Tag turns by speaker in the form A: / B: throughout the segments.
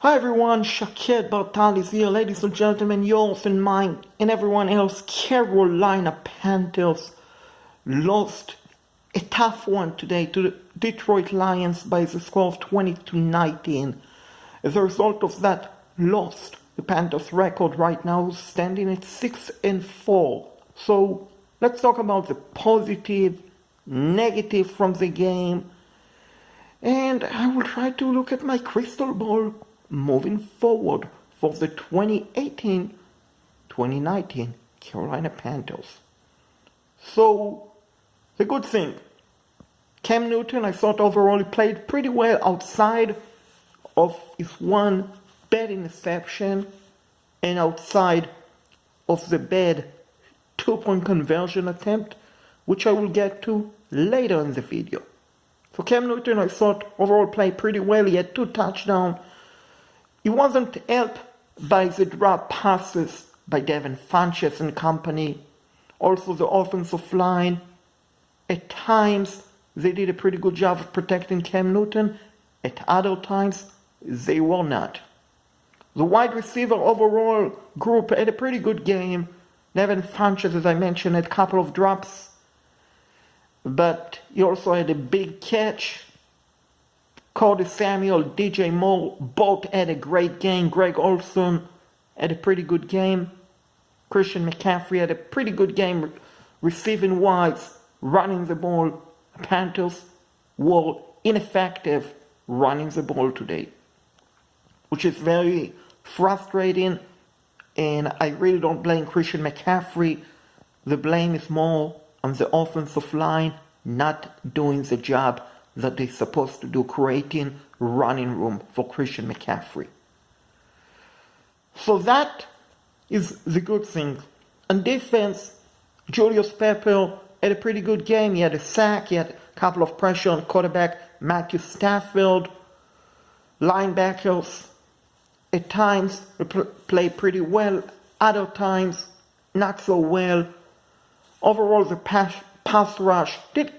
A: Hi everyone, Shakir Bartalis here, ladies and gentlemen, yours and mine, and everyone else. Carolina Panthers lost a tough one today to the Detroit Lions by the score of 20-19. As a result of that loss, the Panthers' record right now is standing at 6-4. So let's talk about the positive, negative from the game, and I will try to look at my crystal ball moving forward for the 2018-2019 Carolina Panthers. So, the good thing, Cam Newton, I thought overall he played pretty well outside of his one bad interception and outside of the bad 2-point conversion attempt, which I will get to later in the video. So Cam Newton, I thought overall played pretty well. He had 2 touchdowns. He wasn't helped by the drop passes by Devin Funchess and company. Also the offensive line, at times they did a pretty good job of protecting Cam Newton. At other times they were not. The wide receiver overall group had a pretty good game. Devin Funchess, as I mentioned, had a couple of drops, but he also had a big catch. Cody Samuel, DJ Moore, both had a great game. Greg Olsen had a pretty good game. Christian McCaffrey had a pretty good game receiving wise, running the ball. The Panthers were ineffective running the ball today, which is very frustrating, and I really don't blame Christian McCaffrey. The blame is more on the offensive line not doing the job that they're supposed to do, creating running room for Christian McCaffrey. So that is the good thing. On defense, Julius Pepper had a pretty good game. He had a sack, he had a couple of pressure on quarterback Matthew Stafford. Linebackers, at times, play pretty well. Other times, not so well. Overall, the pass rush did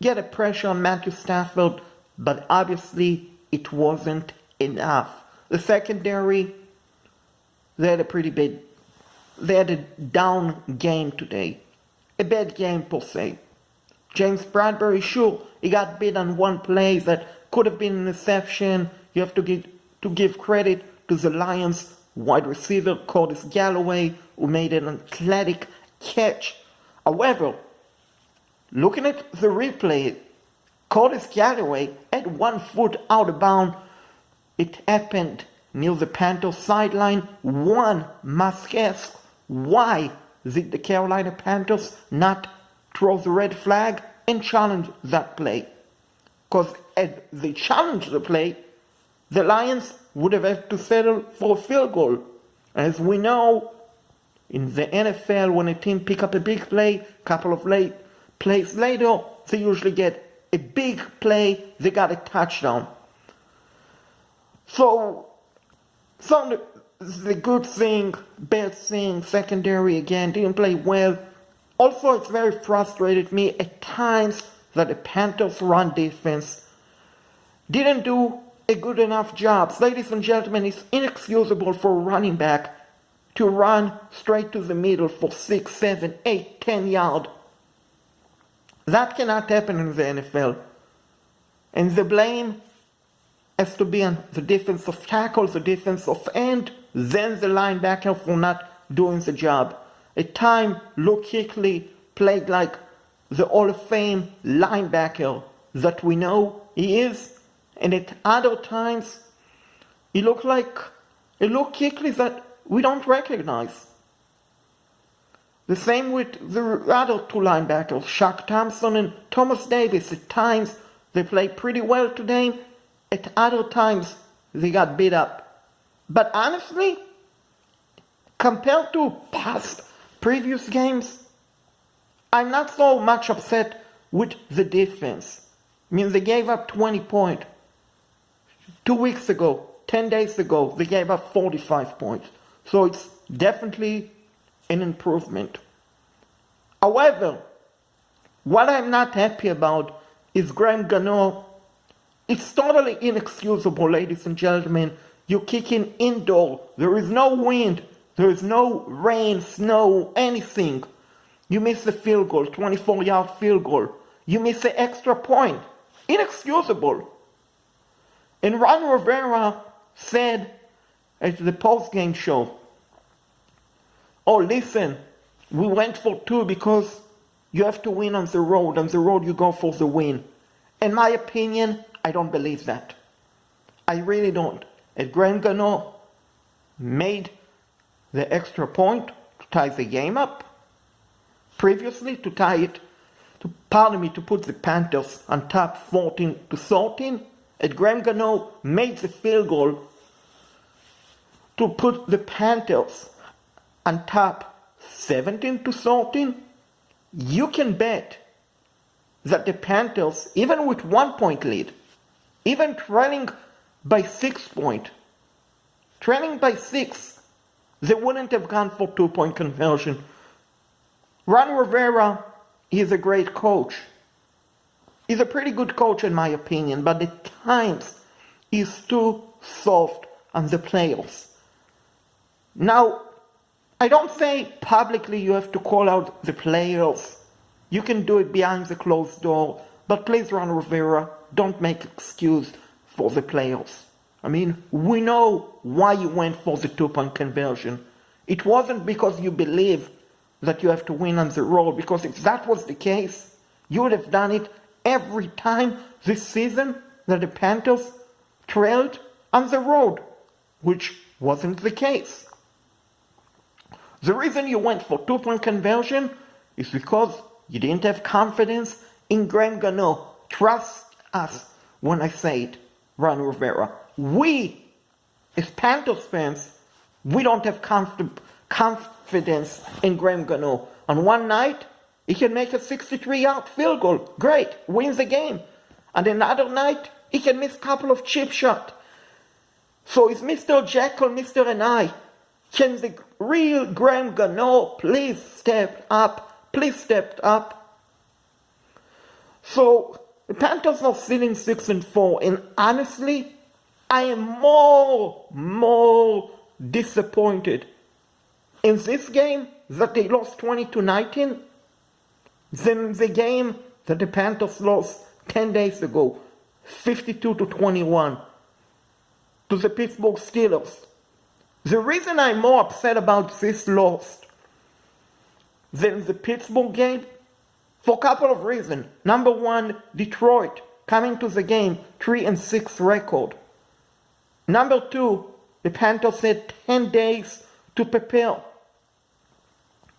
A: get a pressure on Matthew Stafford, but obviously it wasn't enough. The secondary, they had a down game today. A bad game per se. James Bradbury, sure, he got beat on one play that could have been an interception. You have to give credit to the Lions wide receiver, Curtis Galloway, who made an athletic catch. However, looking at the replay, Curtis Galloway had 1 foot out of bounds. It happened near the Panthers sideline. One must ask, why did the Carolina Panthers not throw the red flag and challenge that play? Because if they challenged the play, the Lions would have had to settle for a field goal. As we know, in the NFL, when a team pick up a big play, couple of plays later, they usually get a big play, they got a touchdown. So the good thing, bad thing, secondary again, didn't play well. Also, it's very frustrated me at times that the Panthers' run defense didn't do a good enough job. Ladies and gentlemen, it's inexcusable for a running back to run straight to the middle for 6, 7, 8, 10 yards. That cannot happen in the NFL. And the blame has to be on the defensive tackle, the defensive end, then the linebacker for not doing the job. At times, Luke Kuechly played like the Hall of Fame linebacker that we know he is. And at other times, he looked like a Luke Kuechly that we don't recognize. The same with the other 2 linebackers, Shaq Thompson and Thomas Davis. At times, they played pretty well today. At other times, they got beat up. But honestly, compared to previous games, I'm not so much upset with the defense. I mean, they gave up 20 points. 2 weeks ago, 10 days ago, they gave up 45 points. So it's definitely an improvement. However, what I'm not happy about is Graham Gano. It's totally inexcusable, ladies and gentlemen. You're kicking indoor. There is no wind. There is no rain, snow, anything. You miss the field goal, 24-yard field goal. You miss the extra point. Inexcusable. And Ron Rivera said at the post-game show, oh, listen, we went for 2 because you have to win on the road. On the road, you go for the win. In my opinion, I don't believe that. I really don't. And Graham Gano made the extra point to tie the game up. Previously, to put the Panthers on top 14-13. And Graham Gano made the field goal to put the Panthers on top 17-13. You can bet that the Panthers, even with 1 point lead, even trailing by 6 points, trailing by 6, they wouldn't have gone for 2-point conversion. Ron Rivera is a great coach. He's a pretty good coach in my opinion, but at times he's too soft on the players. Now, I don't say publicly you have to call out the players. You can do it behind the closed door, but please, Ron Rivera, don't make excuse for the players. I mean, we know why you went for the 2-point conversion. It wasn't because you believe that you have to win on the road, because if that was the case, you would have done it every time this season that the Panthers trailed on the road, which wasn't the case. The reason you went for 2-point conversion is because you didn't have confidence in Graham Gano. Trust us when I say it, Ron Rivera. We, as Panthers fans, we don't have confidence in Graham Gano. On one night, he can make a 63-yard field goal. Great, wins the game. And another night, he can miss a couple of chip shots. So is Mr. Jekyll, Mr. and I, can the real Graham Gano please step up? Please step up. So the Panthers are sitting 6-4, and honestly, I am more disappointed in this game that they lost 20-19 than the game that the Panthers lost 10 days ago, 52-21, to the Pittsburgh Steelers. The reason I'm more upset about this loss than the Pittsburgh game, for a couple of reasons. Number one, Detroit coming to the game 3-6 record. Number two, the Panthers had 10 days to prepare.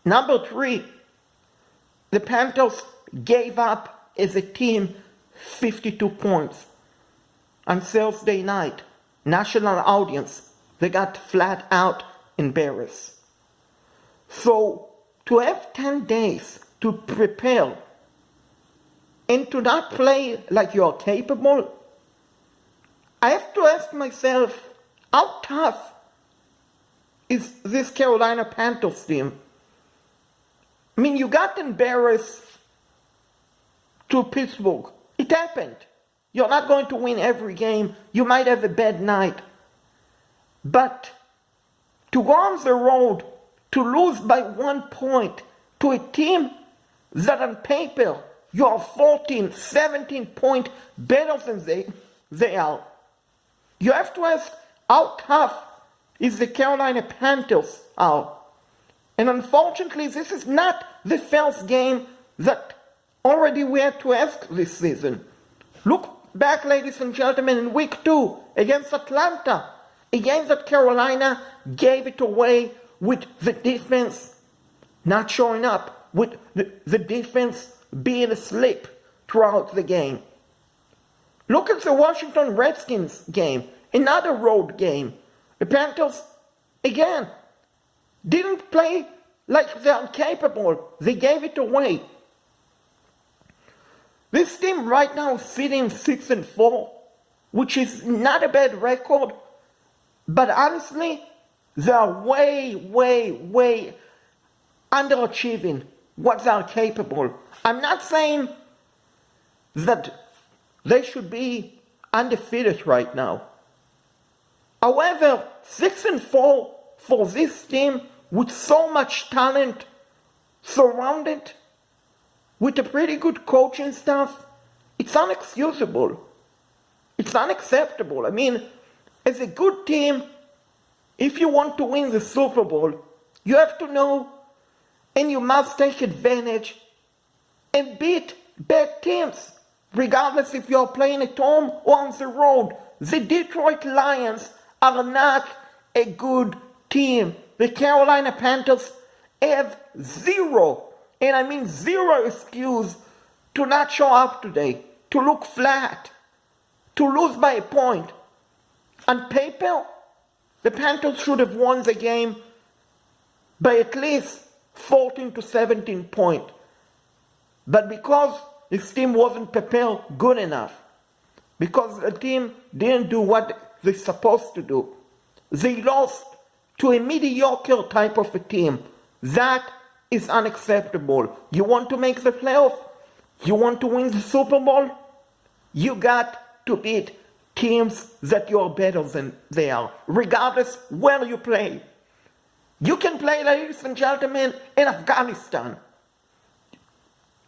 A: Number three, the Panthers gave up as a team 52 points on Thursday night. National audience. They got flat out embarrassed. So, to have 10 days to prepare and to not play like you are capable, I have to ask myself, how tough is this Carolina Panthers team? I mean, you got embarrassed to Pittsburgh. It happened. You're not going to win every game. You might have a bad night. But to go on the road, to lose by 1 point to a team that on paper you are 14, 17 points better than they are. You have to ask how tough is the Carolina Panthers are. And unfortunately, this is not the first game that already we had to ask this season. Look back, ladies and gentlemen, in week 2 against Atlanta. A game that Carolina gave it away with the defense not showing up, with the defense being asleep throughout the game. Look at the Washington Redskins game, another road game. The Panthers, again, didn't play like they're capable. They gave it away. This team right now is sitting 6-4, which is not a bad record. But honestly, they are way underachieving what they are capable. I'm not saying that they should be undefeated right now. However, 6-4 for this team with so much talent surrounded with a pretty good coaching staff, it's unexcusable. It's unacceptable. I mean, as a good team, if you want to win the Super Bowl, you have to know and you must take advantage and beat bad teams, regardless if you're playing at home or on the road. The Detroit Lions are not a good team. The Carolina Panthers have zero, and I mean zero excuse to not show up today, to look flat, to lose by a point. On paper, the Panthers should have won the game by at least 14 to 17 points. But because this team wasn't prepared good enough, because the team didn't do what they're supposed to do, they lost to a mediocre type of a team. That is unacceptable. You want to make the playoff? You want to win the Super Bowl? You got to beat teams that you're better than they are, regardless where you play. You can play, ladies and gentlemen, in Afghanistan.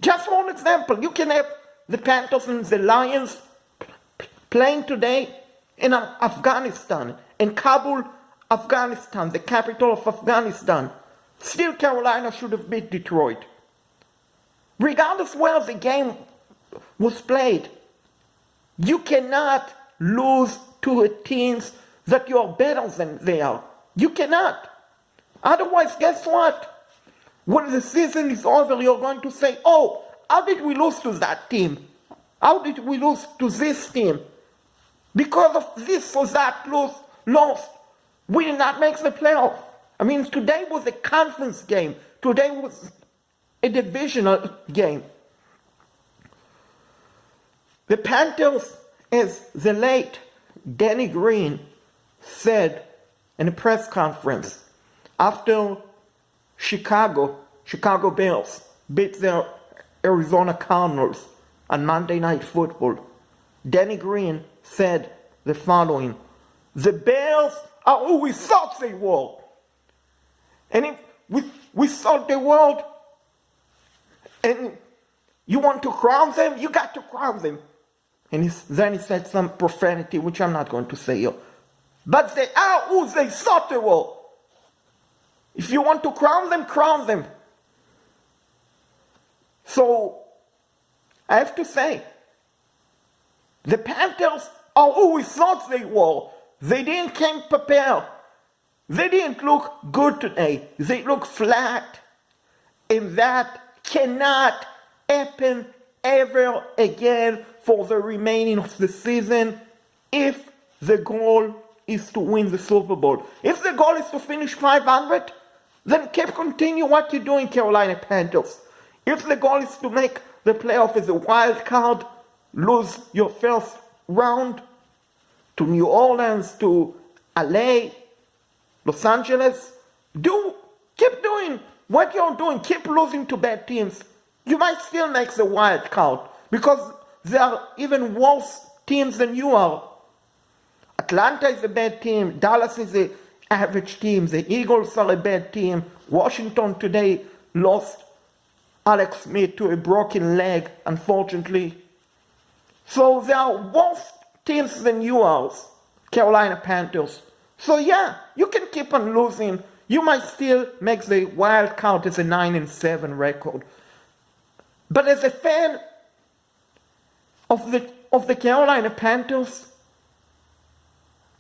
A: Just one example, you can have the Panthers and the Lions playing today in Afghanistan, in Kabul, Afghanistan, the capital of Afghanistan. Still, Carolina should have beat Detroit. Regardless where the game was played, you cannot lose to teams that you are better than they are. You cannot. Otherwise, guess what? When the season is over, you're going to say, oh, how did we lose to that team? How did we lose to this team? Because of this or that loss, we did not make the playoff. I mean, today was a conference game. Today was a divisional game. The Panthers, as the late Danny Green said in a press conference after Chicago Bears beat their Arizona Cardinals on Monday Night Football, Danny Green said the following: the Bears are who we thought they were. And if we thought they were, and you want to crown them, you got to crown them. And then he said some profanity, which I'm not going to say here. But they are who they thought they were. If you want to crown them, crown them. So, I have to say, the Panthers are who we thought they were. They didn't come prepared. They didn't look good today. They look flat. And that cannot happen ever again for the remaining of the season if the goal is to win the Super Bowl. If the goal is to finish 500, then continue what you're doing, Carolina Panthers. If the goal is to make the playoff as a wild card, lose your first round to New Orleans, to LA, Los Angeles, keep doing what you're doing. Keep losing to bad teams. You might still make the wild card because there are even worse teams than you are. Atlanta is a bad team. Dallas is an average team. The Eagles are a bad team. Washington today lost Alex Smith to a broken leg, unfortunately. So there are worse teams than you are, Carolina Panthers. So yeah, you can keep on losing. You might still make the wild card as a 9-7 record. But as a fan of the Carolina Panthers,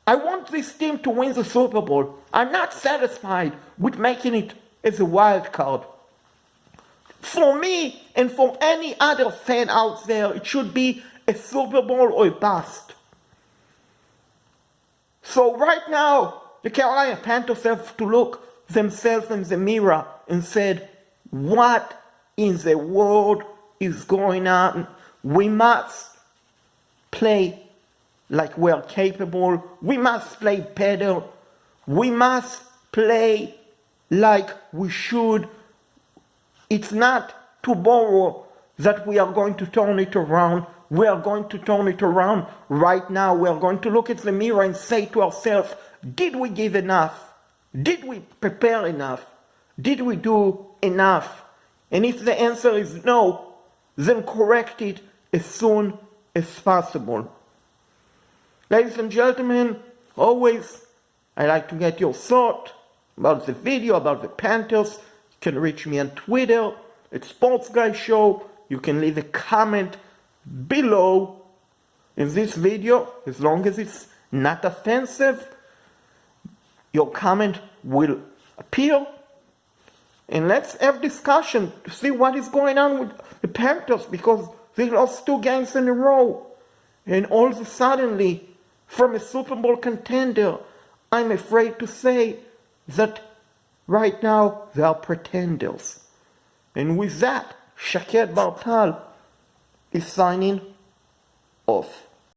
A: I want this team to win the Super Bowl. I'm not satisfied with making it as a wild card. For me and for any other fan out there, it should be a Super Bowl or a bust. So right now, the Carolina Panthers have to look themselves in the mirror and said, what in the world is going on? We must play like we're capable. We must play better. We must play like we should. It's not tomorrow that we are going to turn it around. We are going to turn it around right now. We are going to look at the mirror and say to ourselves, did we give enough? Did we prepare enough? Did we do enough? And if the answer is no, then correct it as soon as possible. Ladies and gentlemen, always I like to get your thought about the video, about the Panthers. You can reach me on Twitter at Sports Guy Show. You can leave a comment below in this video, as long as it's not offensive. Your comment will appear, and let's have discussion to see what is going on with the Panthers, because they lost 2 games in a row, and all of a sudden, from a Super Bowl contender, I'm afraid to say that right now they are pretenders. And with that, Shaked Bartal is signing off.